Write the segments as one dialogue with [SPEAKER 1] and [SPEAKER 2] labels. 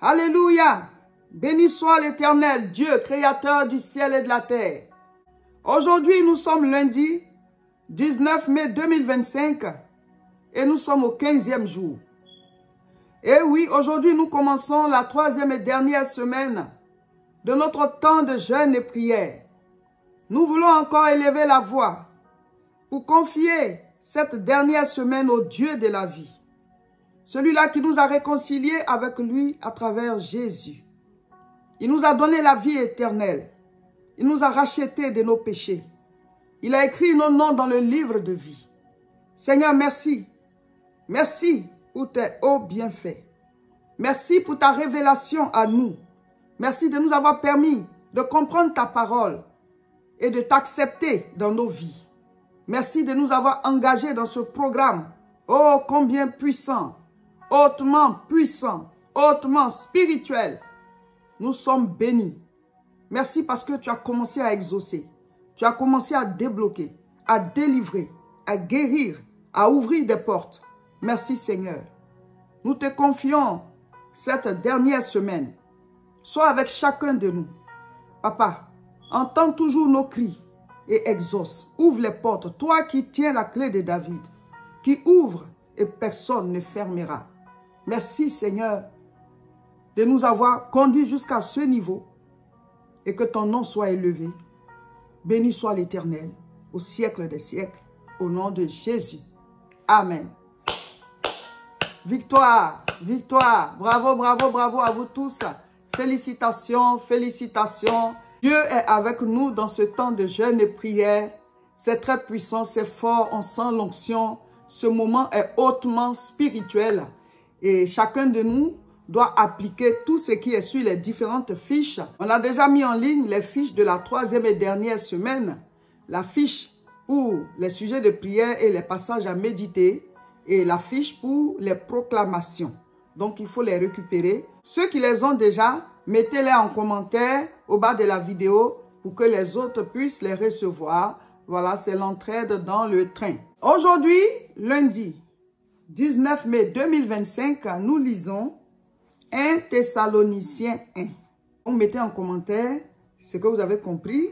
[SPEAKER 1] Alléluia. Béni soit l'Éternel, Dieu, créateur du ciel et de la terre. Aujourd'hui, nous sommes lundi 19 mai 2025 et nous sommes au 15e jour. Et oui, aujourd'hui, nous commençons la 3e et dernière semaine de notre temps de jeûne et prière. Nous voulons encore élever la voix pour confier cette dernière semaine au Dieu de la vie. Celui-là qui nous a réconciliés avec lui à travers Jésus. Il nous a donné la vie éternelle. Il nous a rachetés de nos péchés. Il a écrit nos noms dans le livre de vie. Seigneur, merci. Merci pour tes hauts bienfaits. Merci pour ta révélation à nous. Merci de nous avoir permis de comprendre ta parole et de t'accepter dans nos vies. Merci de nous avoir engagés dans ce programme. Oh, combien puissant, hautement puissant, hautement spirituel. Nous sommes bénis. Merci parce que tu as commencé à exaucer. Tu as commencé à débloquer, à délivrer, à guérir, à ouvrir des portes. Merci Seigneur. Nous te confions cette dernière semaine. Sois avec chacun de nous. Papa, entends toujours nos cris et exauce. Ouvre les portes. Toi qui tiens la clé de David, qui ouvre et personne ne fermera. Merci Seigneur de nous avoir conduits jusqu'à ce niveau et que ton nom soit élevé. Béni soit l'Éternel au siècle des siècles, au nom de Jésus. Amen. Victoire, victoire. Bravo, bravo, bravo à vous tous. Félicitations, félicitations. Dieu est avec nous dans ce temps de jeûne et prière. C'est très puissant, c'est fort, on sent l'onction. Ce moment est hautement spirituel. Et chacun de nous doit appliquer tout ce qui est sur les différentes fiches. On a déjà mis en ligne les fiches de la 3e et dernière semaine. La fiche pour les sujets de prière et les passages à méditer. Et la fiche pour les proclamations. Donc, il faut les récupérer. Ceux qui les ont déjà, mettez-les en commentaire au bas de la vidéo pour que les autres puissent les recevoir. Voilà, c'est l'entraide dans le train. Aujourd'hui, lundi 19 mai 2025, nous lisons 1 Thessaloniciens 1. Donc, mettez en commentaire ce que vous avez compris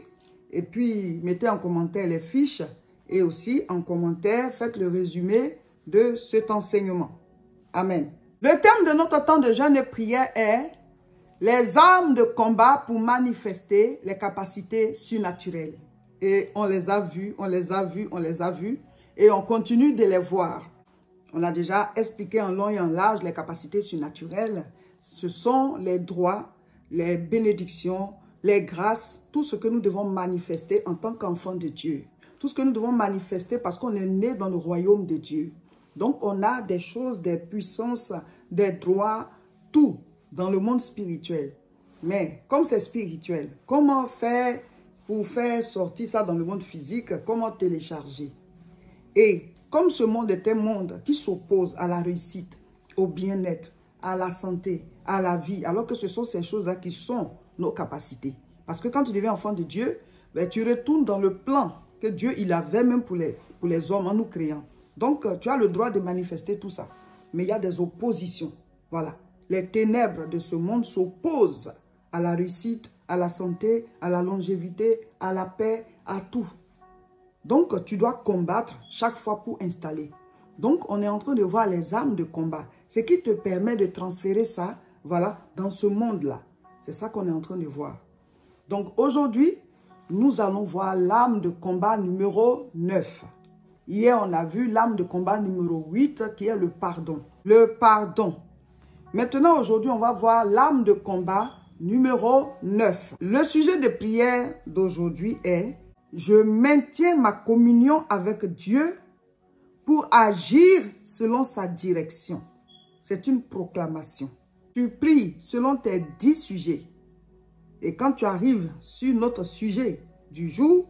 [SPEAKER 1] et puis mettez en commentaire les fiches et aussi en commentaire, faites le résumé de cet enseignement. Amen. Le thème de notre temps de jeûne et prière est les armes de combat pour manifester les capacités surnaturelles. Et on les a vues, on les a vues, on les a vues et on continue de les voir. On a déjà expliqué en long et en large les capacités surnaturelles. Ce sont les droits, les bénédictions, les grâces, tout ce que nous devons manifester en tant qu'enfants de Dieu. Tout ce que nous devons manifester parce qu'on est né dans le royaume de Dieu. Donc, on a des choses, des puissances, des droits, tout dans le monde spirituel. Mais comme c'est spirituel, comment faire pour faire sortir ça dans le monde physique? Comment télécharger? Et comme ce monde est un monde qui s'oppose à la réussite, au bien-être, à la santé, à la vie, alors que ce sont ces choses-là qui sont nos capacités. Parce que quand tu deviens enfant de Dieu, ben, tu retournes dans le plan que Dieu il avait même pour les hommes en nous créant. Donc, tu as le droit de manifester tout ça. Mais il y a des oppositions. Voilà. Les ténèbres de ce monde s'opposent à la réussite, à la santé, à la longévité, à la paix, à tout. Donc, tu dois combattre chaque fois pour installer. Donc, on est en train de voir les armes de combat. Ce qui te permet de transférer ça, voilà, dans ce monde-là. C'est ça qu'on est en train de voir. Donc, aujourd'hui, nous allons voir l'arme de combat numéro 9. Hier, on a vu l'arme de combat numéro 8 qui est le pardon. Le pardon. Maintenant, aujourd'hui, on va voir l'arme de combat numéro 9. Le sujet de prière d'aujourd'hui est « Je maintiens ma communion avec Dieu pour agir selon sa direction. » C'est une proclamation. Tu pries selon tes 10 sujets. Et quand tu arrives sur notre sujet du jour,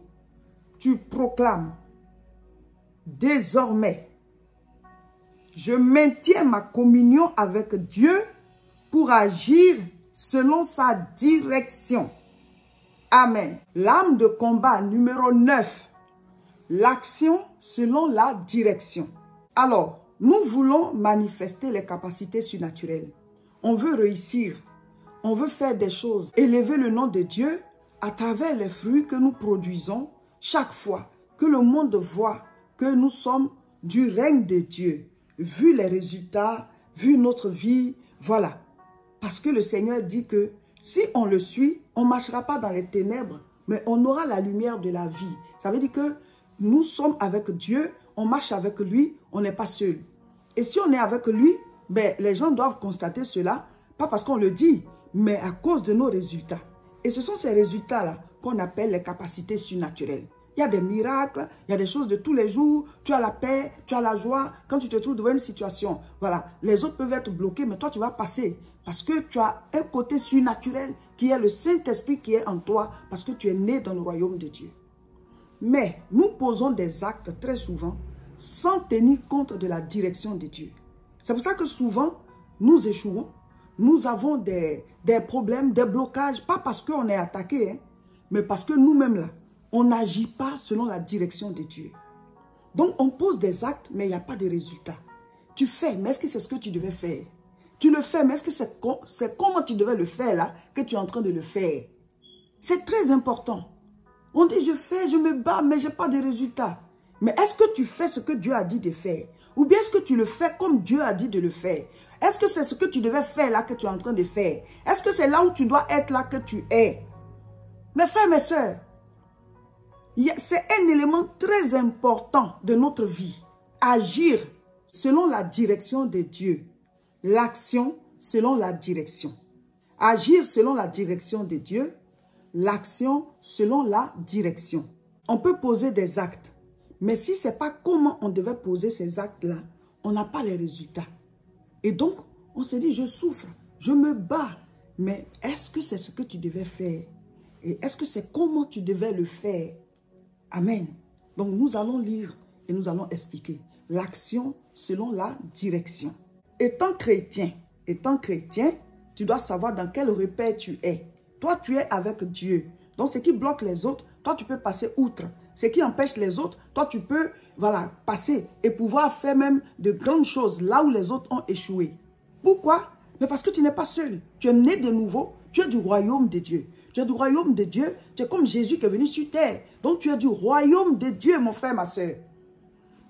[SPEAKER 1] tu proclames. Désormais, je maintiens ma communion avec Dieu pour agir selon sa direction. Amen. L'arme de combat numéro 9. L'action selon la direction. Alors, nous voulons manifester les capacités surnaturelles. On veut réussir on veut faire des choses, élever le nom de Dieu à travers les fruits que nous produisons chaque fois que le monde voit que nous sommes du règne de Dieu. Vu les résultats, vu notre vie, voilà. Parce que le Seigneur dit que si on le suit, on ne marchera pas dans les ténèbres, mais on aura la lumière de la vie. Ça veut dire que nous sommes avec Dieu, on marche avec lui, on n'est pas seul. Et si on est avec lui, ben, les gens doivent constater cela, pas parce qu'on le dit, mais à cause de nos résultats. Et ce sont ces résultats-là qu'on appelle les capacités surnaturelles. Il y a des miracles, il y a des choses de tous les jours, tu as la paix, tu as la joie. Quand tu te trouves devant une situation, voilà, les autres peuvent être bloqués, mais toi tu vas passer. Parce que tu as un côté surnaturel qui est le Saint-Esprit qui est en toi, parce que tu es né dans le royaume de Dieu. Mais nous posons des actes très souvent sans tenir compte de la direction de Dieu. C'est pour ça que souvent, nous échouons. Nous avons des problèmes, des blocages, pas parce qu'on est attaqué, hein, mais parce que nous-mêmes là, on n'agit pas selon la direction de Dieu. Donc, on pose des actes, mais il n'y a pas de résultat. Tu fais, mais est-ce que c'est ce que tu devais faire? Tu le fais, mais est-ce que c'est comment tu devais le faire là, que tu es en train de le faire? C'est très important. On dit, je fais, je me bats, mais je n'ai pas de résultat. Mais est-ce que tu fais ce que Dieu a dit de faire? Ou bien est-ce que tu le fais comme Dieu a dit de le faire? Est-ce que c'est ce que tu devais faire là que tu es en train de faire? Est-ce que c'est là où tu dois être là que tu es? Mes frères, mes sœurs, c'est un élément très important de notre vie. Agir selon la direction de Dieu. L'action selon la direction. Agir selon la direction de Dieu. L'action selon la direction. On peut poser des actes. Mais si ce n'est pas comment on devait poser ces actes-là, on n'a pas les résultats. Et donc, on se dit, je souffre, je me bats. Mais est-ce que c'est ce que tu devais faire? Et est-ce que c'est comment tu devais le faire? Amen. Donc, nous allons lire et nous allons expliquer. L'action selon la direction. Étant chrétien, tu dois savoir dans quel repère tu es. Toi, tu es avec Dieu. Donc, ce qui bloque les autres, toi, tu peux passer outre. Ce qui empêche les autres, toi, tu peux passer et pouvoir faire même de grandes choses là où les autres ont échoué. Pourquoi? Mais parce que tu n'es pas seul. Tu es né de nouveau. Tu es du royaume de Dieu. Tu es du royaume de Dieu. Tu es comme Jésus qui est venu sur terre. Donc, tu es du royaume de Dieu, mon frère, ma soeur.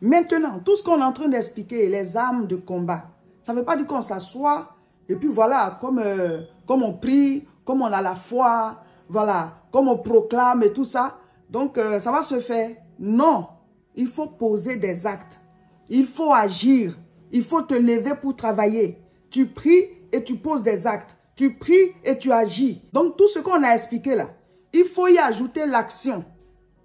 [SPEAKER 1] Maintenant, tout ce qu'on est en train d'expliquer, les armes de combat, ça ne veut pas dire qu'on s'assoit et puis voilà, comme on prie, comme on a la foi, voilà, comme on proclame et tout ça. Donc, ça va se faire. Non, il faut poser des actes. Il faut agir. Il faut te lever pour travailler. Tu pries et tu poses des actes. Tu pries et tu agis. Donc, tout ce qu'on a expliqué là, il faut y ajouter l'action.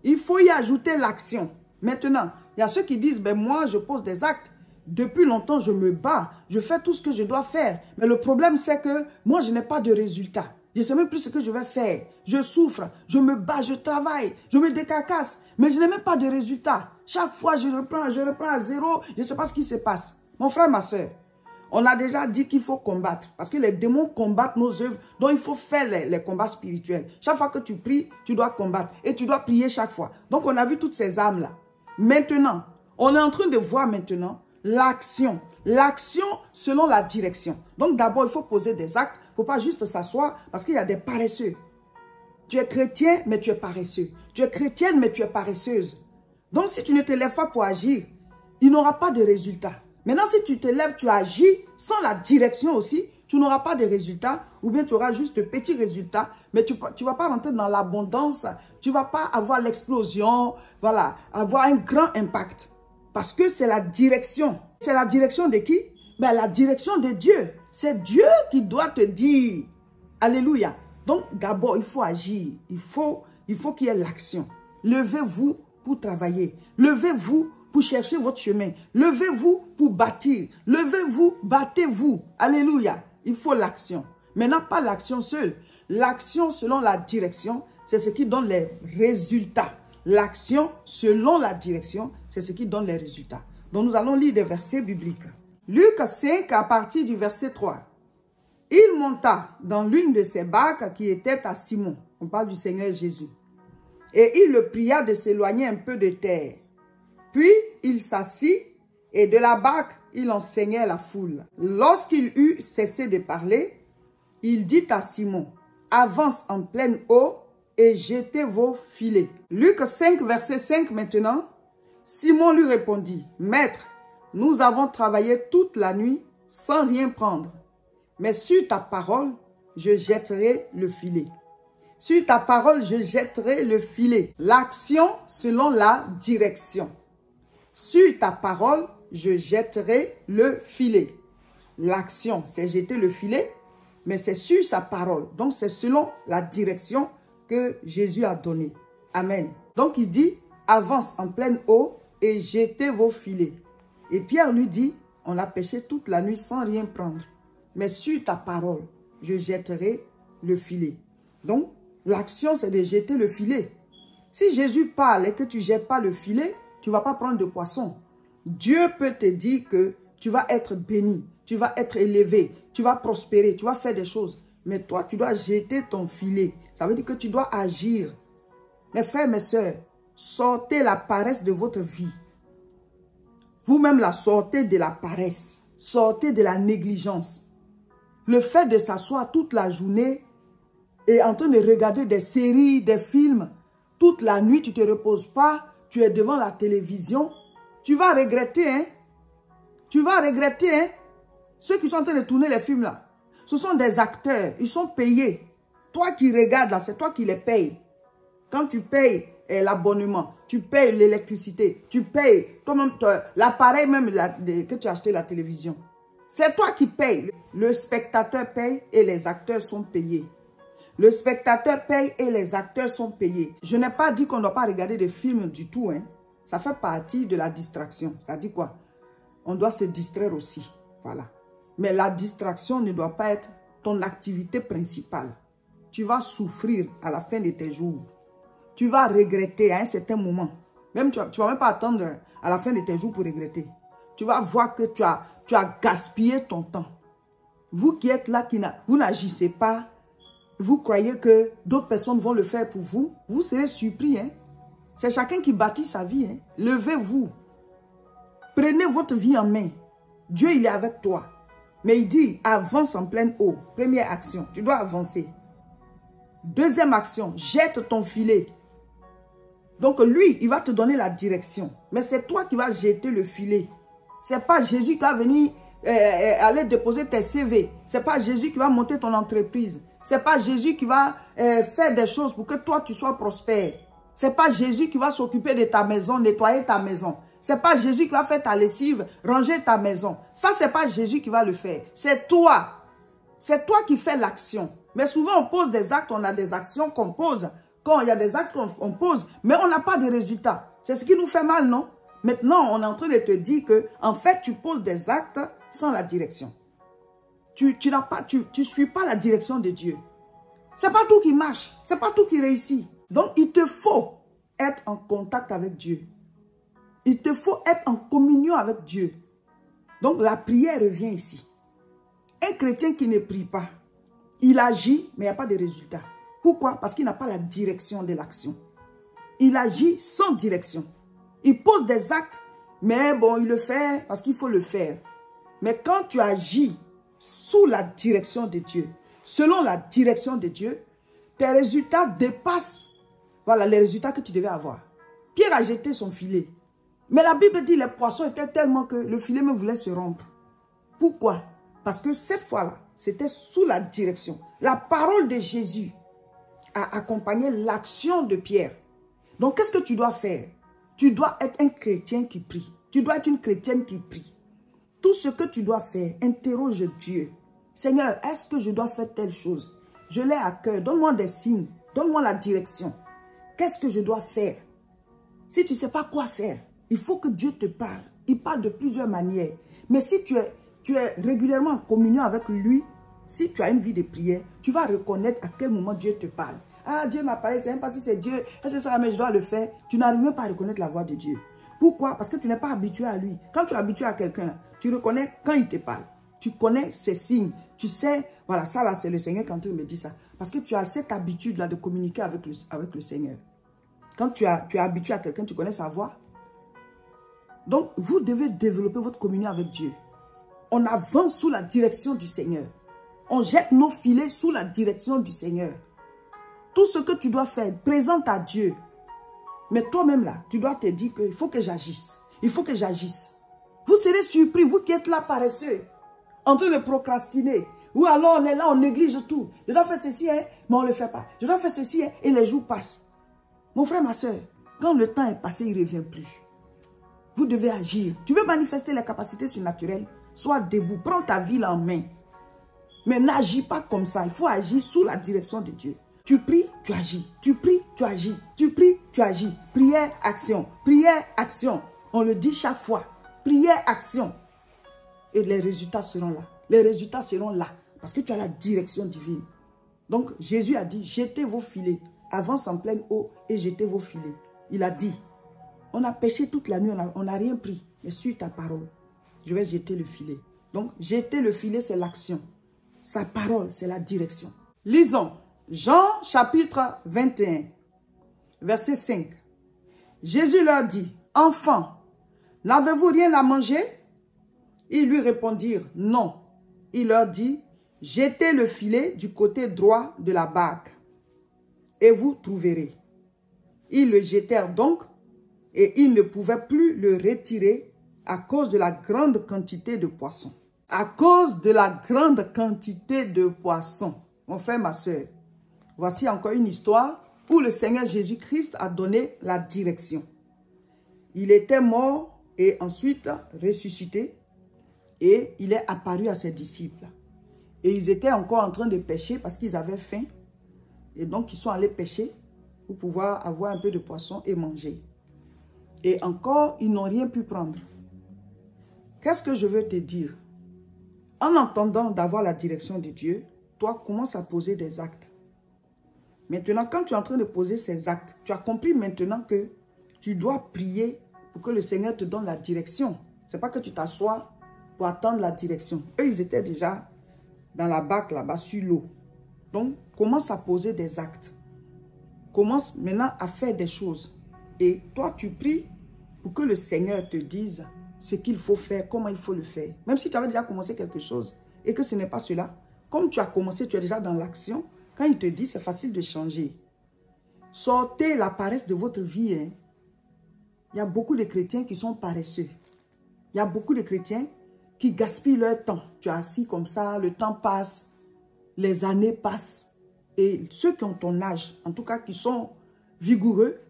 [SPEAKER 1] Il faut y ajouter l'action. Maintenant, il y a ceux qui disent, ben moi, je pose des actes. Depuis longtemps, je me bats. Je fais tout ce que je dois faire. Mais le problème, c'est que moi, je n'ai pas de résultat. Je ne sais même plus ce que je vais faire. Je souffre, je me bats, je travaille, je me décarcasse. Mais je n'ai même pas de résultat. Chaque fois, je reprends à zéro. Je ne sais pas ce qui se passe. Mon frère, ma soeur, on a déjà dit qu'il faut combattre. Parce que les démons combattent nos œuvres. Donc, il faut faire les combats spirituels. Chaque fois que tu pries, tu dois combattre. Et tu dois prier chaque fois. Donc, on a vu toutes ces armes-là. Maintenant, on est en train de voir maintenant l'action. L'action selon la direction. Donc, d'abord, il faut poser des actes. Il ne faut pas juste s'asseoir parce qu'il y a des paresseux. Tu es chrétien, mais tu es paresseux. Tu es chrétienne, mais tu es paresseuse. Donc, si tu ne te lèves pas pour agir, il n'aura pas de résultat. Maintenant, si tu te lèves, tu agis sans la direction aussi, tu n'auras pas de résultats ou bien tu auras juste de petits résultats, mais tu ne vas pas rentrer dans l'abondance, tu ne vas pas avoir l'explosion, voilà, avoir un grand impact. Parce que c'est la direction. C'est la direction de qui? Ben, la direction de Dieu. C'est Dieu qui doit te dire. Alléluia. Donc, d'abord, il faut agir. Il faut qu'il y ait l'action. Levez-vous pour travailler. Levez-vous pour chercher votre chemin. Levez-vous pour bâtir. Levez-vous, battez-vous. Alléluia. Il faut l'action. Maintenant, pas l'action seule. L'action selon la direction, c'est ce qui donne les résultats. L'action selon la direction, c'est ce qui donne les résultats. Donc, nous allons lire des versets bibliques. Luc 5, à partir du verset 3. Il monta dans l'une de ses barques qui était à Simon. On parle du Seigneur Jésus. Et il le pria de s'éloigner un peu de terre. Puis, il s'assit et de la barque, il enseignait la foule. Lorsqu'il eut cessé de parler, il dit à Simon, avance en pleine eau et jetez vos filets. Luc 5, verset 5 maintenant. Simon lui répondit, Maître, nous avons travaillé toute la nuit sans rien prendre. Mais sur ta parole, je jetterai le filet. Sur ta parole, je jetterai le filet. L'action selon la direction. Sur ta parole, je jetterai le filet. L'action, c'est jeter le filet, mais c'est sur sa parole. Donc, c'est selon la direction que Jésus a donnée. Amen. Donc, il dit, avance en pleine eau et jetez vos filets. Et Pierre lui dit, on a pêché toute la nuit sans rien prendre. Mais sur ta parole, je jetterai le filet. Donc, l'action, c'est de jeter le filet. Si Jésus parle et que tu ne jettes pas le filet, tu ne vas pas prendre de poisson. Dieu peut te dire que tu vas être béni, tu vas être élevé, tu vas prospérer, tu vas faire des choses. Mais toi, tu dois jeter ton filet. Ça veut dire que tu dois agir. Mes frères, mes sœurs, sortez la paresse de votre vie. Vous-même la sortez de la paresse. Sortez de la négligence. Le fait de s'asseoir toute la journée et en train de regarder des séries, des films, toute la nuit, tu ne te reposes pas, tu es devant la télévision, tu vas regretter, hein? Tu vas regretter, hein? Ceux qui sont en train de tourner les films là, ce sont des acteurs, ils sont payés. Toi qui regardes là, c'est toi qui les payes. Quand tu payes l'abonnement, tu payes l'électricité, tu payes l'appareil même que tu as acheté la télévision. C'est toi qui payes. Le spectateur paye et les acteurs sont payés. Le spectateur paye et les acteurs sont payés. Je n'ai pas dit qu'on ne doit pas regarder des films du tout. Hein. Ça fait partie de la distraction. Ça dit quoi? On doit se distraire aussi. Voilà. Mais la distraction ne doit pas être ton activité principale. Tu vas souffrir à la fin de tes jours. Tu vas regretter à un certain moment. Même tu ne vas même pas attendre à la fin de tes jours pour regretter. Tu vas voir que tu as gaspillé ton temps. Vous qui êtes là, vous n'agissez pas, vous croyez que d'autres personnes vont le faire pour vous, vous serez surpris. Hein? C'est chacun qui bâtit sa vie. Hein? Levez-vous. Prenez votre vie en main. Dieu, il est avec toi. Mais il dit, avance en pleine eau. Première action, tu dois avancer. Deuxième action, jette ton filet. Donc lui, il va te donner la direction. Mais c'est toi qui vas jeter le filet. Ce n'est pas Jésus qui va venir aller déposer tes CV. Ce n'est pas Jésus qui va monter ton entreprise. Ce n'est pas Jésus qui va faire des choses pour que toi, tu sois prospère. Ce n'est pas Jésus qui va s'occuper de ta maison, nettoyer ta maison. Ce n'est pas Jésus qui va faire ta lessive, ranger ta maison. Ça, ce n'est pas Jésus qui va le faire. C'est toi. C'est toi qui fais l'action. Mais souvent, on pose des actes, on a des actions qu'on pose. Quand il y a des actes qu'on pose, mais on n'a pas de résultats. C'est ce qui nous fait mal, non? Maintenant, on est en train de te dire que, en fait, tu poses des actes sans la direction. Tu suis pas la direction de Dieu. C'est pas tout qui marche. C'est pas tout qui réussit. Donc, il te faut être en contact avec Dieu. Il te faut être en communion avec Dieu. Donc, la prière revient ici. Un chrétien qui ne prie pas, il agit, mais il n'y a pas de résultat. Pourquoi? Parce qu'il n'a pas la direction de l'action. Il agit sans direction. Il pose des actes, mais bon, il le fait parce qu'il faut le faire. Mais quand tu agis sous la direction de Dieu, selon la direction de Dieu, tes résultats dépassent, voilà, les résultats que tu devais avoir. Pierre a jeté son filet. Mais la Bible dit que les poissons étaient tellement que le filet me voulait se rompre. Pourquoi? Parce que cette fois-là, c'était sous la direction. La parole de Jésus a accompagné l'action de Pierre. Donc, qu'est-ce que tu dois faire? Tu dois être un chrétien qui prie. Tu dois être une chrétienne qui prie. Tout ce que tu dois faire, interroge Dieu. Seigneur, est-ce que je dois faire telle chose? Je l'ai à cœur. Donne-moi des signes. Donne-moi la direction. Qu'est-ce que je dois faire? Si tu ne sais pas quoi faire, il faut que Dieu te parle. Il parle de plusieurs manières. Mais si tu es régulièrement en communion avec lui, si tu as une vie de prière, tu vas reconnaître à quel moment Dieu te parle. Ah, Dieu m'a parlé, c'est même pas si c'est Dieu. Est-ce que ça, mais je dois le faire? Tu n'arrives même pas à reconnaître la voix de Dieu. Pourquoi? Parce que tu n'es pas habitué à lui. Quand tu es habitué à quelqu'un, tu reconnais quand il te parle. Tu connais ses signes. Tu sais, voilà, ça là, c'est le Seigneur quand il me dit ça. Parce que tu as cette habitude-là de communiquer avec le Seigneur. Quand tu es habitué à quelqu'un, tu connais sa voix. Donc, vous devez développer votre communion avec Dieu. On avance sous la direction du Seigneur. On jette nos filets sous la direction du Seigneur. Tout ce que tu dois faire, présente à Dieu. Mais toi-même là, tu dois te dire qu'il faut que j'agisse. Il faut que j'agisse. Vous serez surpris, vous qui êtes là paresseux, en train de procrastiner. Ou alors on est là, on néglige tout. Je dois faire ceci, hein, mais on ne le fait pas. Je dois faire ceci, hein, et les jours passent. Mon frère, ma soeur, quand le temps est passé, il ne revient plus. Vous devez agir. Tu veux manifester les capacités surnaturelles? Sois debout, prends ta vie en main. Mais n'agis pas comme ça. Il faut agir sous la direction de Dieu. Tu pries, tu agis. Tu pries, tu agis. Tu pries, tu agis. Prière, action. Prière, action. On le dit chaque fois. Prière, action. Et les résultats seront là. Les résultats seront là. Parce que tu as la direction divine. Donc, Jésus a dit, jetez vos filets. Avance en pleine eau et jetez vos filets. Il a dit, on a pêché toute la nuit, on n'a rien pris. Mais sur ta parole, je vais jeter le filet. Donc, jeter le filet, c'est l'action. Sa parole, c'est la direction. Lisons. Jean chapitre 21, verset 5. Jésus leur dit, « Enfants, n'avez-vous rien à manger ?» Ils lui répondirent, « Non. » Il leur dit, « Jetez le filet du côté droit de la barque, et vous trouverez. » Ils le jetèrent donc, et ils ne pouvaient plus le retirer à cause de la grande quantité de poissons. À cause de la grande quantité de poissons. Mon frère, ma soeur, voici encore une histoire où le Seigneur Jésus-Christ a donné la direction. Il était mort et ensuite ressuscité et il est apparu à ses disciples. Et ils étaient encore en train de pêcher parce qu'ils avaient faim. Et donc, ils sont allés pêcher pour pouvoir avoir un peu de poisson et manger. Et encore, ils n'ont rien pu prendre. Qu'est-ce que je veux te dire? En entendant d'avoir la direction de Dieu, toi, commence à poser des actes. Maintenant, quand tu es en train de poser ces actes, tu as compris maintenant que tu dois prier pour que le Seigneur te donne la direction. Ce n'est pas que tu t'assois pour attendre la direction. Eux, ils étaient déjà dans la barque là-bas, sur l'eau. Donc, commence à poser des actes. Commence maintenant à faire des choses. Et toi, tu pries pour que le Seigneur te dise ce qu'il faut faire, comment il faut le faire. Même si tu avais déjà commencé quelque chose et que ce n'est pas cela, comme tu as commencé, tu es déjà dans l'action. Quand il te dit, c'est facile de changer. Sortez la paresse de votre vie. Hein. Il y a beaucoup de chrétiens qui sont paresseux. Il y a beaucoup de chrétiens qui gaspillent leur temps. Tu es assis comme ça, le temps passe, les années passent. Et ceux qui ont ton âge, en tout cas qui sont vigoureux,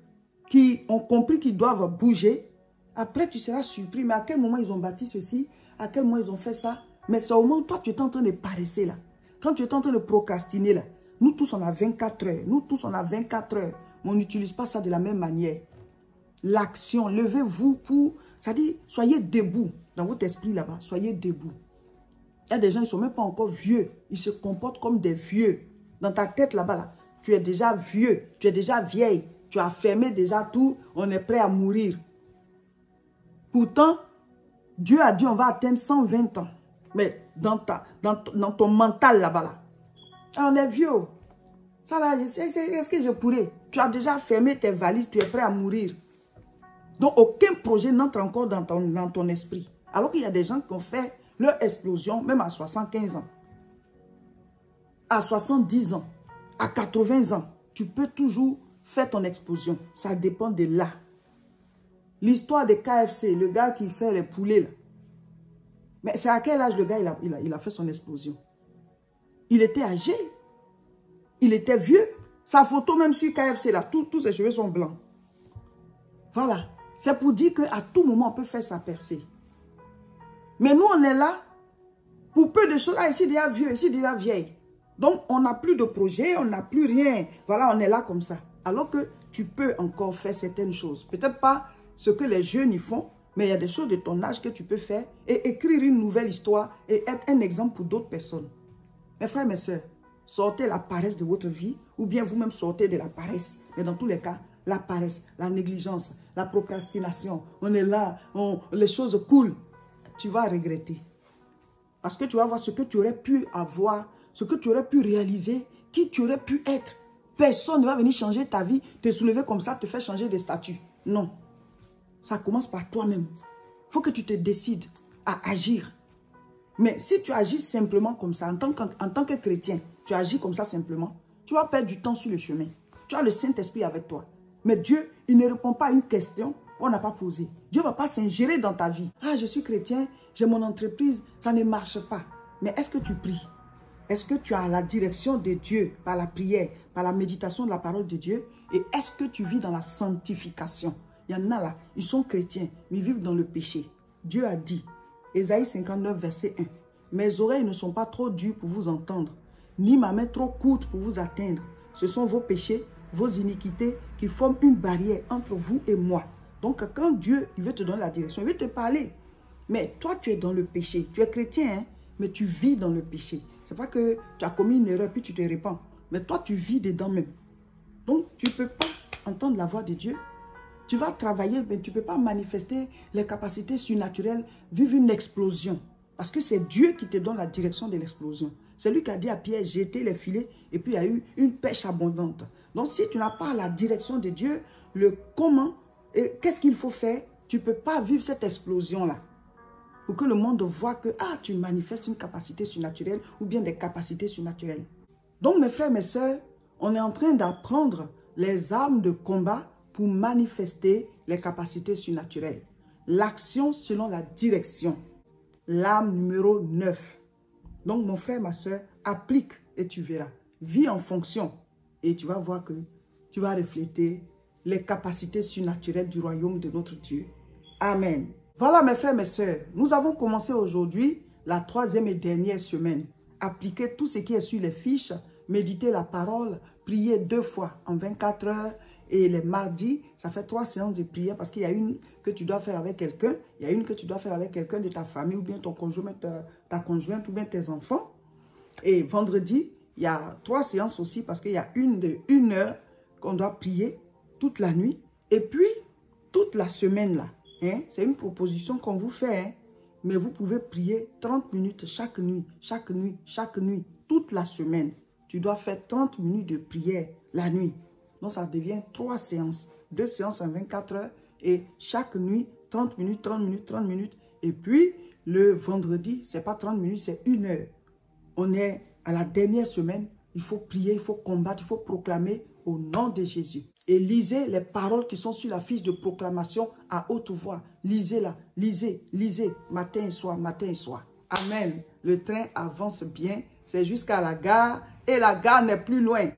[SPEAKER 1] qui ont compris qu'ils doivent bouger, après tu seras surpris. Mais à quel moment ils ont bâti ceci? À quel moment ils ont fait ça? Mais c'est au moment où toi tu es en train de paresser là. Quand tu es en train de procrastiner là. Nous tous on a 24 heures. Nous tous on a 24 heures. Mais on n'utilise pas ça de la même manière. L'action, levez-vous pour... C'est-à-dire, soyez debout dans votre esprit là-bas. Soyez debout. Il y a des gens, ils ne sont même pas encore vieux. Ils se comportent comme des vieux. Dans ta tête là-bas, là, tu es déjà vieux. Tu es déjà vieille. Tu as fermé déjà tout. On est prêt à mourir. Pourtant, Dieu a dit on va atteindre 120 ans. Mais dans ton mental là-bas, là, on est vieux. Ça là, est-ce que je pourrais? Tu as déjà fermé tes valises. Tu es prêt à mourir. Donc, aucun projet n'entre encore dans ton esprit. Alors qu'il y a des gens qui ont fait leur explosion, même à 75 ans. À 70 ans. À 80 ans. Tu peux toujours faire ton explosion. Ça dépend de là. L'histoire de KFC, le gars qui fait les poulets, là. Mais c'est à quel âge le gars, il a fait son explosion? Il était âgé. Il était vieux. Sa photo même sur KFC, là, tous ses cheveux sont blancs. Voilà. C'est pour dire qu'à tout moment, on peut faire sa percée. Mais nous, on est là pour peu de choses. Ah, ici déjà vieux, ici déjà vieille. Donc, on n'a plus de projet, on n'a plus rien. Voilà, on est là comme ça. Alors que tu peux encore faire certaines choses. Peut-être pas ce que les jeunes y font, mais il y a des choses de ton âge que tu peux faire et écrire une nouvelle histoire et être un exemple pour d'autres personnes. Mes frères, mes soeurs, sortez la paresse de votre vie ou bien vous-même sortez de la paresse. Mais dans tous les cas, la paresse, la négligence, la procrastination, on est là, les choses coulent. Tu vas regretter. Parce que tu vas voir ce que tu aurais pu avoir, ce que tu aurais pu réaliser, qui tu aurais pu être. Personne ne va venir changer ta vie, te soulever comme ça, te faire changer de statut. Non. Ça commence par toi-même. Il faut que tu te décides à agir. Mais si tu agis simplement comme ça, en tant que chrétien, tu agis comme ça simplement, tu vas perdre du temps sur le chemin. Tu as le Saint-Esprit avec toi. Mais Dieu, il ne répond pas à une question qu'on n'a pas posée. Dieu ne va pas s'ingérer dans ta vie. Ah, je suis chrétien, j'ai mon entreprise, ça ne marche pas. Mais est-ce que tu pries? Est-ce que tu as la direction de Dieu par la prière, par la méditation de la parole de Dieu? Et est-ce que tu vis dans la sanctification? Il y en a là, ils sont chrétiens, mais ils vivent dans le péché. Dieu a dit, Ésaïe 59, verset 1, « Mes oreilles ne sont pas trop dures pour vous entendre, ni ma main trop courte pour vous atteindre. Ce sont vos péchés, vos iniquités qui forment une barrière entre vous et moi. » Donc, quand Dieu il veut te donner la direction, il veut te parler. Mais toi, tu es dans le péché. Tu es chrétien, hein, mais tu vis dans le péché. Ce n'est pas que tu as commis une erreur puis tu te répands. Mais toi, tu vis dedans même. Donc, tu ne peux pas entendre la voix de Dieu. Tu vas travailler, mais tu ne peux pas manifester les capacités surnaturelles, vivre une explosion. Parce que c'est Dieu qui te donne la direction de l'explosion. C'est lui qui a dit à Pierre, jetez les filets, et puis il y a eu une pêche abondante. Donc, si tu n'as pas la direction de Dieu, le comment, et qu'est-ce qu'il faut faire, tu ne peux pas vivre cette explosion-là. Pour que le monde voit que tu manifestes une capacité surnaturelle ou bien des capacités surnaturelles. Donc, mes frères, mes sœurs, on est en train d'apprendre les armes de combat pour manifester les capacités surnaturelles. L'action selon la direction. L'arme numéro 9. Donc, mon frère, ma sœur, applique et tu verras. Vis en fonction et tu vas voir que tu vas refléter les capacités surnaturelles du royaume de notre Dieu. Amen. Voilà, mes frères, mes sœurs, nous avons commencé aujourd'hui la 3e et dernière semaine. Appliquer tout ce qui est sur les fiches, méditer la parole, prier 2 fois en 24 heures. Et les mardis, ça fait 3 séances de prière parce qu'il y a une que tu dois faire avec quelqu'un. Il y a une que tu dois faire avec quelqu'un de ta famille ou bien ton conjoint, ta conjointe ou bien tes enfants. Et vendredi, il y a 3 séances aussi parce qu'il y a une de 1 heure qu'on doit prier toute la nuit. Et puis, toute la semaine là, hein, c'est une proposition qu'on vous fait. Hein, mais vous pouvez prier 30 minutes chaque nuit, chaque nuit, chaque nuit, toute la semaine. Tu dois faire 30 minutes de prière la nuit. Donc, ça devient 3 séances. 2 séances en 24 heures. Et chaque nuit, 30 minutes, 30 minutes, 30 minutes. Et puis, le vendredi, ce n'est pas 30 minutes, c'est 1 heure. On est à la dernière semaine. Il faut prier, il faut combattre, il faut proclamer au nom de Jésus. Et lisez les paroles qui sont sur la fiche de proclamation à haute voix. Lisez-la, lisez, lisez, matin et soir, matin et soir. Amen. Le train avance bien. C'est jusqu'à la gare et la gare n'est plus loin.